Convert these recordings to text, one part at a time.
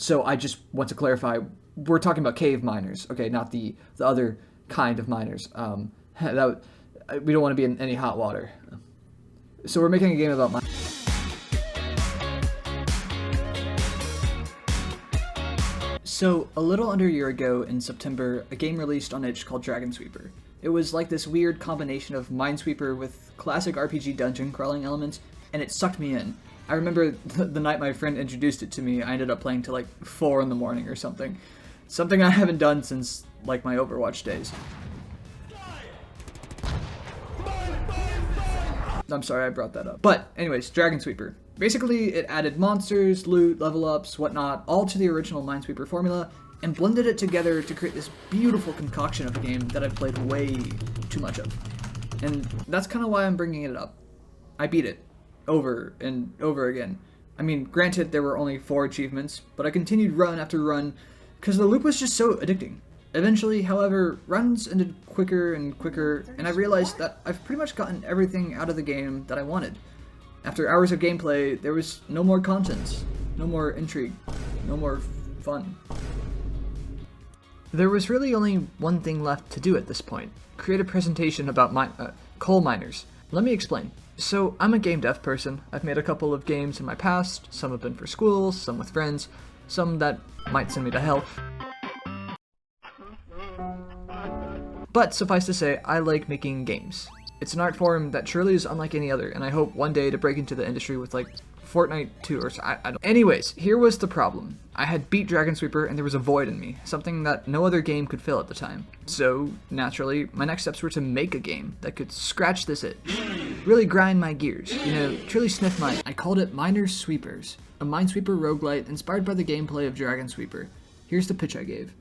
So I just want to clarify, we're talking about cave miners, okay, not the other kind of miners. We don't want to be in any hot water. So we're making a game about miners. So, a little under a year ago in September, a game released on itch called Dragonsweeper. It was like this weird combination of Minesweeper with classic RPG dungeon crawling elements, and it sucked me in. I remember the night my friend introduced it to me, I ended up playing till like 4 in the morning or something. Something I haven't done since like my Overwatch days. I'm sorry I brought that up. But anyways, Dragonsweeper. Basically, it added monsters, loot, level ups, whatnot, all to the original Minesweeper formula, and blended it together to create this beautiful concoction of a game that I've played way too much of. And that's kind of why I'm bringing it up. I beat it. Over and over again. I mean, granted, there were only 4 achievements, but I continued run after run, because the loop was just so addicting. Eventually, however, runs ended quicker and quicker, and I realized that I've pretty much gotten everything out of the game that I wanted. After hours of gameplay, there was no more content, no more intrigue, no more fun. There was really only one thing left to do at this point: create a presentation about coal miners. Let me explain. So, I'm a game dev person. I've made a couple of games in my past. Some have been for school, some with friends, some that might send me to hell. But suffice to say, I like making games. It's an art form that surely is unlike any other, and I hope one day to break into the industry with like Fortnite 2 or so. I don't. Anyways, here was the problem. I had beat Dragonsweeper and there was a void in me, something that no other game could fill at the time. So, naturally, my next steps were to make a game that could scratch this itch. Really grind my gears, truly sniff mine. I called it Minesweepers, a Minesweeper Rogue-Lite inspired by the gameplay of Dragonsweeper. Here's the pitch I gave.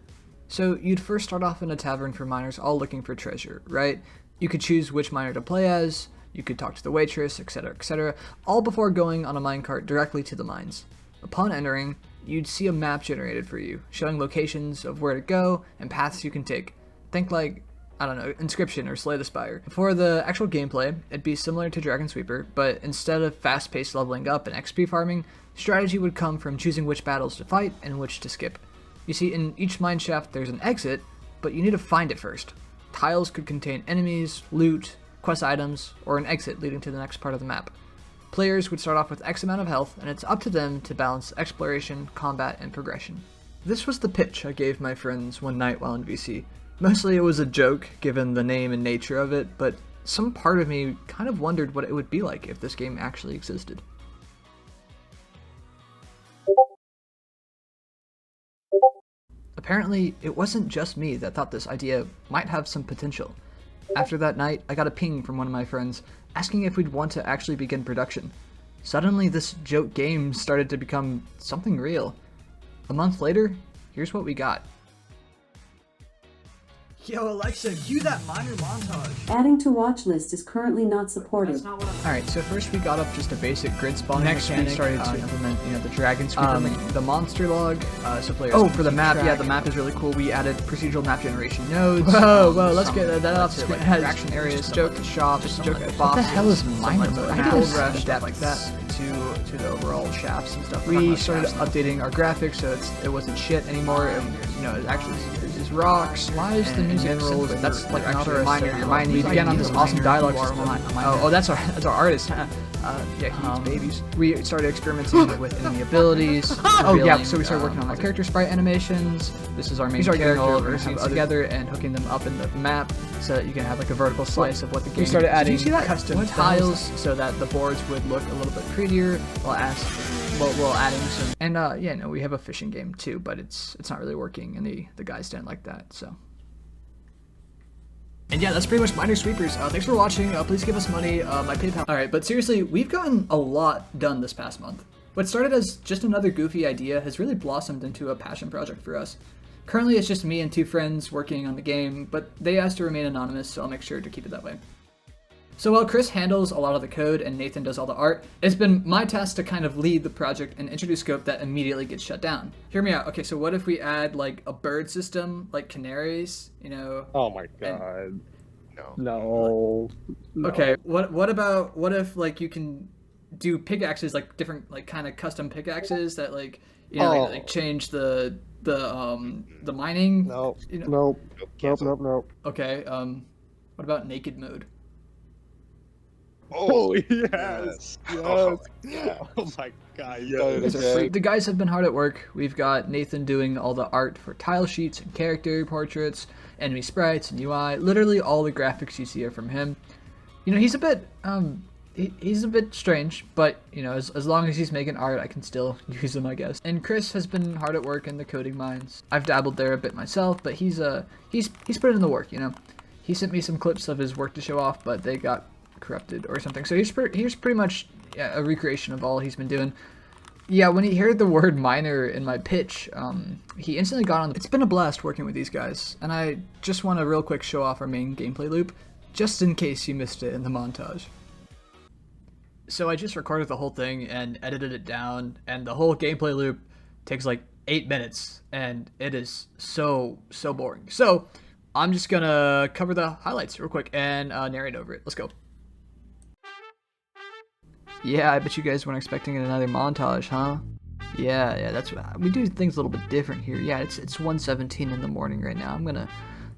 So, you'd first start off in a tavern for miners all looking for treasure, right? You could choose which miner to play as, you could talk to the waitress, etc., all before going on a minecart directly to the mines. Upon entering, you'd see a map generated for you, showing locations of where to go and paths you can take. Think like, I don't know, Inscription or Slay the Spire. For the actual gameplay, it'd be similar to Dragonsweeper, but instead of fast-paced leveling up and XP farming, strategy would come from choosing which battles to fight and which to skip. You see, in each mineshaft there's an exit, but you need to find it first. Tiles could contain enemies, loot, quest items, or an exit leading to the next part of the map. Players would start off with X amount of health, and it's up to them to balance exploration, combat, and progression. This was the pitch I gave my friends one night while in VC. Mostly it was a joke, given the name and nature of it, but some part of me kind of wondered what it would be like if this game actually existed. Apparently, it wasn't just me that thought this idea might have some potential. After that night, I got a ping from one of my friends asking if we'd want to actually begin production. Suddenly, this joke game started to become something real. A month later, here's what we got. Yo, Alexa, cue that miner montage. Adding to watch list is currently not supported. Alright, so first we got up just a basic grid spawning mechanic. We started to implement, the Dragonsweeper, the monster log, so players for the map, yeah, the map is really cool. We added procedural map generation nodes. Whoa, let's get that up. It has action areas, joke shops, joke bosses. What the hell is miner mode? Gold rush, stuff like that. To the overall shafts and stuff. We started updating our graphics so it wasn't shit anymore. It actually is rocks. Why is the music minerals? That's like actually a miner. You're mining. We began on this awesome dialogue system. That's our artist. He eats babies. We started experimenting with enemy abilities. So we started working on our character sprite animations. This is our main character. We're putting together and hooking them up in the map so that you can have like a vertical slice of what the game. We started adding custom tiles so that the boards would look a little bit prettier while adding some. And we have a fishing game too, but it's not really working, and the guys didn't like that, so. And yeah, that's pretty much Minesweepers. Thanks for watching. Please give us money. My PayPal. Alright, but seriously, we've gotten a lot done this past month. What started as just another goofy idea has really blossomed into a passion project for us. Currently, it's just me and 2 friends working on the game, but they asked to remain anonymous, so I'll make sure to keep it that way. So while Chris handles a lot of the code and Nathan does all the art, it's been my task to kind of lead the project and introduce scope that immediately gets shut down. Hear me out. Okay, so what if we add like a bird system, like canaries, Oh my god. No. Okay, what if like you can do pickaxes, like different like kind of custom pickaxes that like You know, like change the mining. Nope. You know? Nope. Cancel. Nope. Okay. What about naked mode? Oh, yes. yes. Oh, yeah. Oh my god. Yes. You've done it These are free. again. The guys have been hard at work. We've got Nathan doing all the art for tile sheets and character portraits, enemy sprites and UI. Literally all the graphics you see are from him. You know, he's a bit he's a bit strange, but you know, as long as he's making art, I can still use him, I guess. And Chris has been hard at work in the coding mines. I've dabbled there a bit myself, but he's put in the work. You know, he sent me some clips of his work to show off, but they got corrupted or something. So here's pretty much a recreation of all he's been doing. Yeah, when he heard the word miner in my pitch, he instantly got on. It's been a blast working with these guys, and I just want to real quick show off our main gameplay loop, just in case you missed it in the montage. So I just recorded the whole thing and edited it down, and the whole gameplay loop takes like 8 minutes, and it is so boring. So I'm just gonna cover the highlights real quick and narrate over it. Let's go. Yeah, I bet you guys weren't expecting another montage, huh? Yeah, that's what we do things a little bit different here. Yeah, it's 1:17 in the morning right now.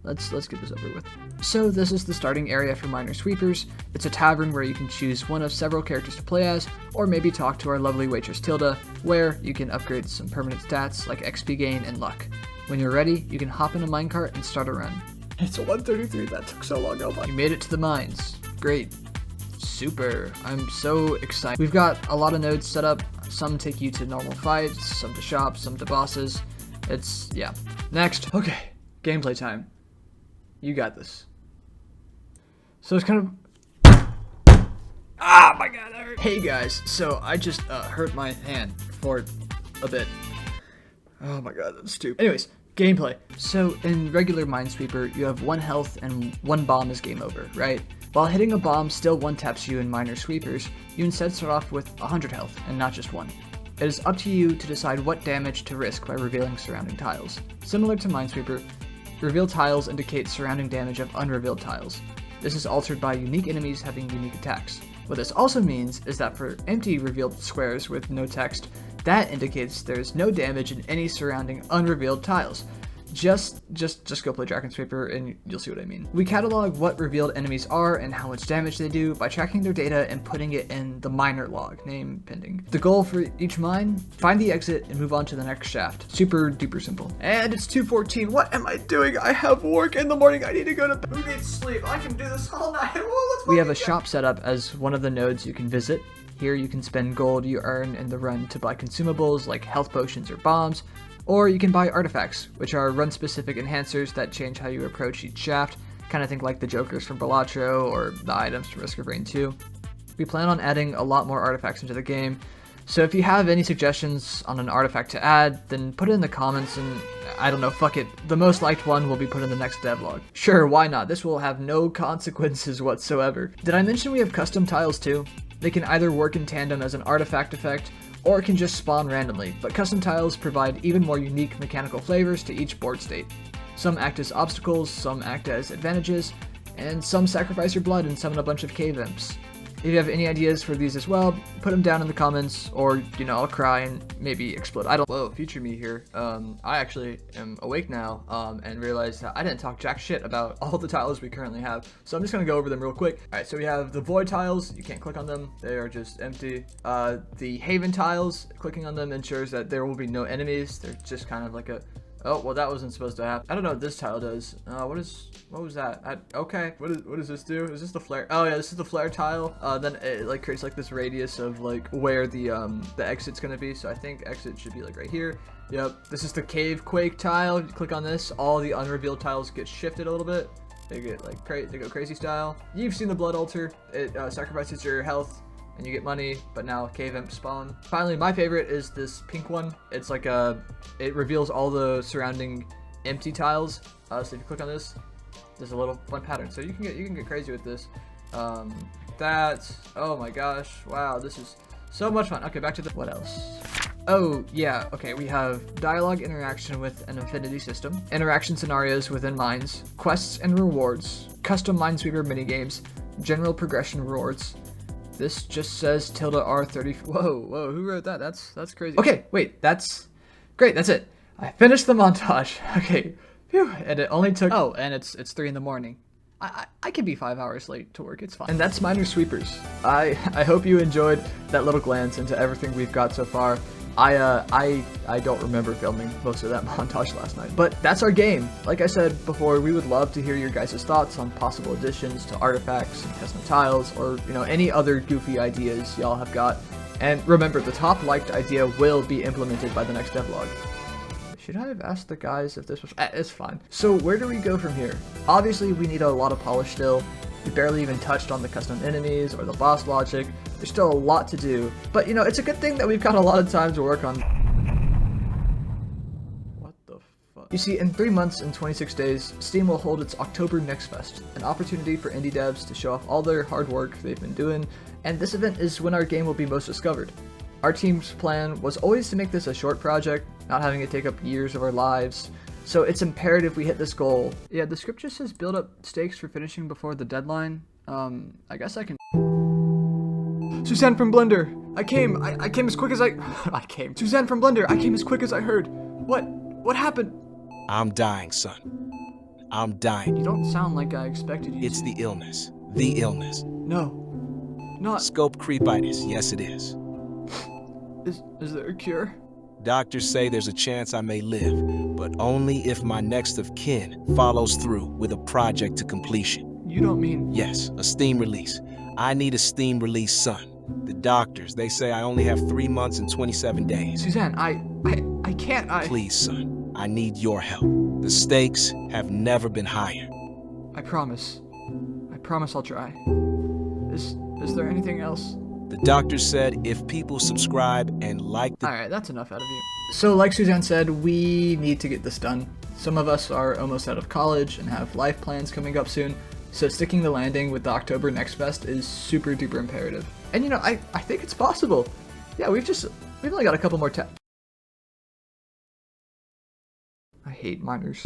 Let's get this over with. So this is the starting area for Minesweepers. It's a tavern where you can choose one of several characters to play as, or maybe talk to our lovely waitress Tilda, where you can upgrade some permanent stats like XP gain and luck. When you're ready, you can hop in a minecart and start a run. It's 1:33. That took so long. Oh my! You made it to the mines. Great. Super. I'm so excited. We've got a lot of nodes set up. Some take you to normal fights, some to shops, some to bosses. Yeah. Next. Okay. Gameplay time. You got this. So it's kind of... Ah, my god, that hurt. Hey guys, so I just hurt my hand for a bit. Oh my god, that's stupid. Anyways, gameplay. So in regular Minesweeper, you have 1 health and 1 bomb is game over, right? While hitting a bomb still 1-taps you in Minesweepers, you instead start off with 100 health and not just 1. It is up to you to decide what damage to risk by revealing surrounding tiles. Similar to Minesweeper, revealed tiles indicate surrounding damage of unrevealed tiles. This is altered by unique enemies having unique attacks. What this also means is that for empty revealed squares with no text, that indicates there is no damage in any surrounding unrevealed tiles. Just go play Dragonsweeper and you'll see what I mean. We catalog what revealed enemies are and how much damage they do by tracking their data and putting it in the miner log, name pending. The goal for each mine, find the exit and move on to the next shaft. Super duper simple. And it's 2:14. What am I doing? I have work in the morning. I need to go to bed. Who needs sleep? I can do this all night. We have a shop set up as one of the nodes you can visit. Here you can spend gold you earn in the run to buy consumables like health potions or bombs, or you can buy artifacts, which are run-specific enhancers that change how you approach each shaft, kind of think like the jokers from Balatro or the items from Risk of Rain 2. We plan on adding a lot more artifacts into the game, so if you have any suggestions on an artifact to add, then put it in the comments and, I don't know, fuck it, the most liked one will be put in the next devlog. Sure, why not? This will have no consequences whatsoever. Did I mention we have custom tiles too? They can either work in tandem as an artifact effect, or it can just spawn randomly, but custom tiles provide even more unique mechanical flavors to each board state. Some act as obstacles, some act as advantages, and some sacrifice your blood and summon a bunch of cave imps. If you have any ideas for these as well, put them down in the comments, or, you know, I'll cry and maybe explode. Whoa, future me here. I actually am awake now, and realized that I didn't talk jack shit about all the tiles we currently have, so I'm just gonna go over them real quick. Alright, so we have the void tiles, you can't click on them, they are just empty. The haven tiles, clicking on them ensures that there will be no enemies, they're just kind of like a... Oh, well, that wasn't supposed to happen. I don't know what this tile does. What was that? Okay, what does this do? Is this the flare? Oh yeah, this is the flare tile. Then it like creates like this radius of like where the exit's gonna be. So I think exit should be like right here. Yep. This is the cave quake tile. You click on this, all the unrevealed tiles get shifted a little bit. They get like they go crazy style. You've seen the blood altar. It sacrifices your health and you get money, but now cave imp spawn. Finally, my favorite is this pink one. It's like it reveals all the surrounding empty tiles. So if you click on this, there's a little fun pattern. So you can get crazy with this. Oh my gosh, wow, this is so much fun. Okay, back to what else? Oh yeah, okay, we have dialogue interaction with an affinity system, interaction scenarios within mines, quests and rewards, custom Minesweeper minigames, general progression rewards. This just says tilde R30. Whoa, who wrote that? That's crazy. Okay, wait, that's Great, that's it. I finished the montage. Okay, phew, and it only took, oh, and it's 3 in the morning. I can be 5 hours late to work, it's fine. And that's Minesweepers. I hope you enjoyed that little glance into everything we've got so far. I don't remember filming most of that montage last night, but that's our game. Like I said before, we would love to hear your guys' thoughts on possible additions to artifacts and custom tiles, or, you know, any other goofy ideas y'all have got. And remember, the top liked idea will be implemented by the next devlog. Should I have asked the guys if this was... it's fine. So where do we go from here? Obviously, we need a lot of polish still. We barely even touched on the custom enemies or the boss logic. There's still a lot to do. But, you know, it's a good thing that we've got a lot of time to work on. What the fuck? You see, in 3 months and 26 days, Steam will hold its October Next Fest, an opportunity for indie devs to show off all their hard work they've been doing, and this event is when our game will be most discovered. Our team's plan was always to make this a short project, not having it take up years of our lives, so it's imperative we hit this goal. Yeah, the script just says build up stakes for finishing before the deadline. I guess I can... Suzanne from Blender! I came as quick as Suzanne from Blender, I came as quick as I heard. What happened? I'm dying, son. I'm dying. You don't sound like I expected you to. It's the illness. The illness. No. Not... Scope creepitis. Yes, it is. Is there a cure? Doctors say there's a chance I may live, but only if my next of kin follows through with a project to completion. You don't mean... Yes, a Steam release. I need a Steam release, son. The doctors, they say I only have 3 months and 27 days. Suzanne, I can't, Please, son, I need your help. The stakes have never been higher. I promise I'll try. Is there anything else? The doctor said if people subscribe and like the... Alright, that's enough out of you. So like Suzanne said, we need to get this done. Some of us are almost out of college and have life plans coming up soon, so sticking the landing with the October Next Fest is super duper imperative. And you know, I think it's possible. Yeah, we've only got a couple more I hate miners.